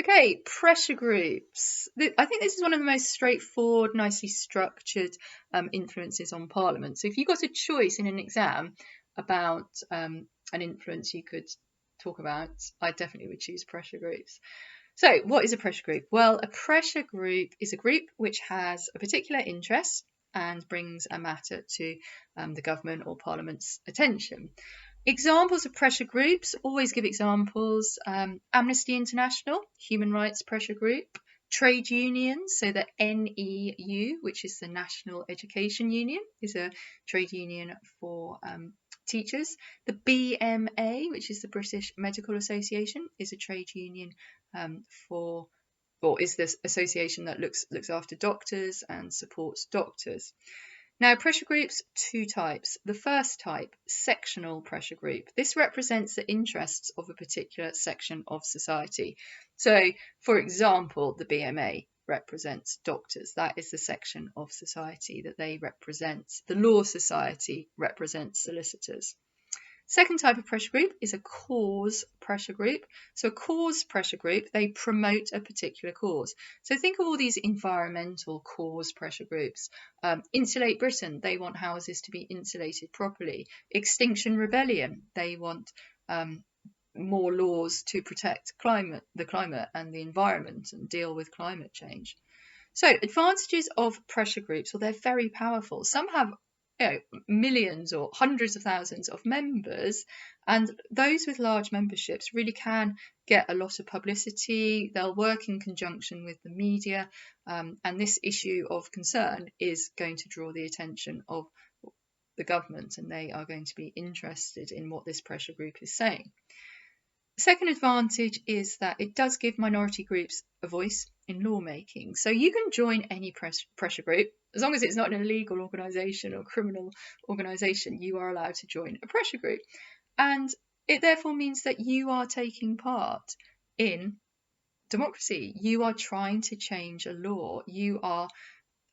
Okay, pressure groups. I think this is one of the most straightforward, nicely structured influences on Parliament. So if you got a choice in an exam about an influence you could talk about, I definitely would choose pressure groups. So what is a pressure group? Well, a pressure group is a group which has a particular interest and brings a matter to the government or Parliament's attention. Examples of pressure groups, always give examples. Amnesty International, human rights pressure group. Trade unions, so the NEU, which is the National Education Union, is a trade union for teachers. The BMA, which is the British Medical Association, is a trade union is this association that looks after doctors and supports doctors. Now, pressure groups, two types. The first type, sectional pressure group. This represents the interests of a particular section of society. So, for example, the BMA represents doctors. That is the section of society that they represent. The Law Society represents solicitors. Second type of pressure group is a cause pressure group. So a cause pressure group, they promote a particular cause. So think of all these environmental cause pressure groups. Insulate Britain, they want houses to be insulated properly. Extinction Rebellion, they want more laws to protect the climate and the environment and deal with climate change. So advantages of pressure groups, well, they're very powerful. Some have millions or hundreds of thousands of members, and those with large memberships really can get a lot of publicity. They'll work in conjunction with the media, and this issue of concern is going to draw the attention of the government, and they are going to be interested in what this pressure group is saying. Second advantage is that it does give minority groups a voice in lawmaking. So you can join any pressure group, as long as it's not an illegal organisation or criminal organisation, you are allowed to join a pressure group. And it therefore means that you are taking part in democracy. You are trying to change a law. You are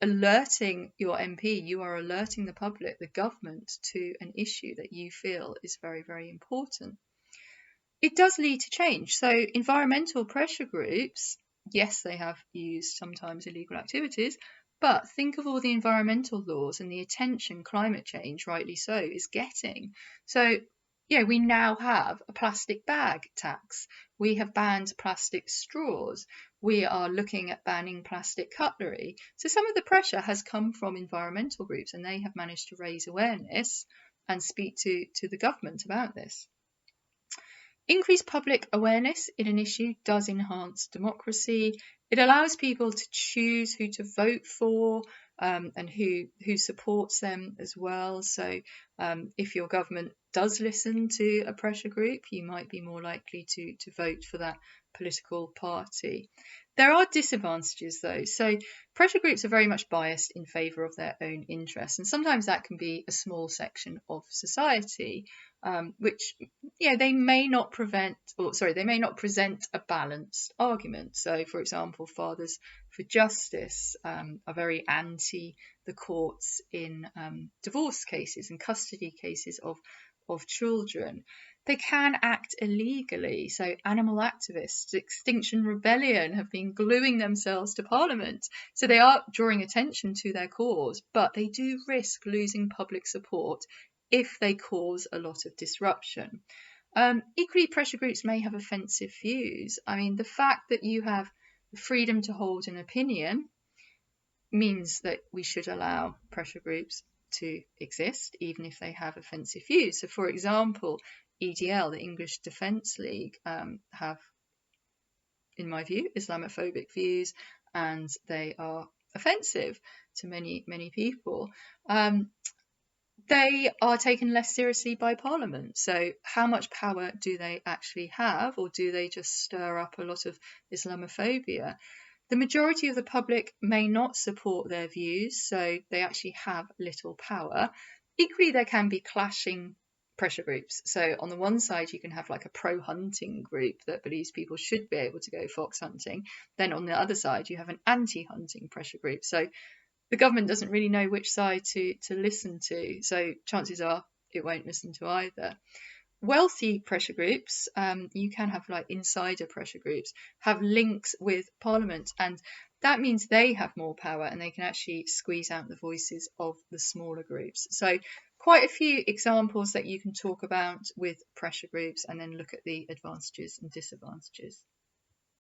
alerting your MP, you are alerting the public, the government, to an issue that you feel is very, very important. It does lead to change. So environmental pressure groups, yes, they have used sometimes illegal activities, but think of all the environmental laws and the attention climate change, rightly so, is getting. So, we now have a plastic bag tax. We have banned plastic straws. We are looking at banning plastic cutlery. So some of the pressure has come from environmental groups, and they have managed to raise awareness and speak to the government about this. Increased public awareness in an issue does enhance democracy. It allows people to choose who to vote for and who supports them as well. So if your government does listen to a pressure group, you might be more likely to vote for that political party. There are disadvantages though. So pressure groups are very much biased in favour of their own interests, and sometimes that can be a small section of society, which they may not present a balanced argument. So, for example, Fathers for Justice are very anti the courts in divorce cases and custody cases of children. They can act illegally. So animal activists, Extinction Rebellion, have been gluing themselves to Parliament. So they are drawing attention to their cause, but they do risk losing public support if they cause a lot of disruption. Equally, pressure groups may have offensive views. I mean, the fact that you have the freedom to hold an opinion means that we should allow pressure groups to exist, even if they have offensive views. So, for example, EDL, the English Defence League, have, in my view, Islamophobic views, and they are offensive to many, many people. They are taken less seriously by Parliament. So how much power do they actually have, or do they just stir up a lot of Islamophobia? The majority of the public may not support their views, so they actually have little power. Equally, there can be clashing pressure groups. So on the one side, you can have like a pro-hunting group that believes people should be able to go fox hunting. Then on the other side, you have an anti-hunting pressure group. So the government doesn't really know which side to listen to. So chances are it won't listen to either. wealthy pressure groups, you can have like insider pressure groups, have links with Parliament, and that means they have more power and they can actually squeeze out the voices of the smaller groups. So quite a few examples that you can talk about with pressure groups and then look at the advantages and disadvantages.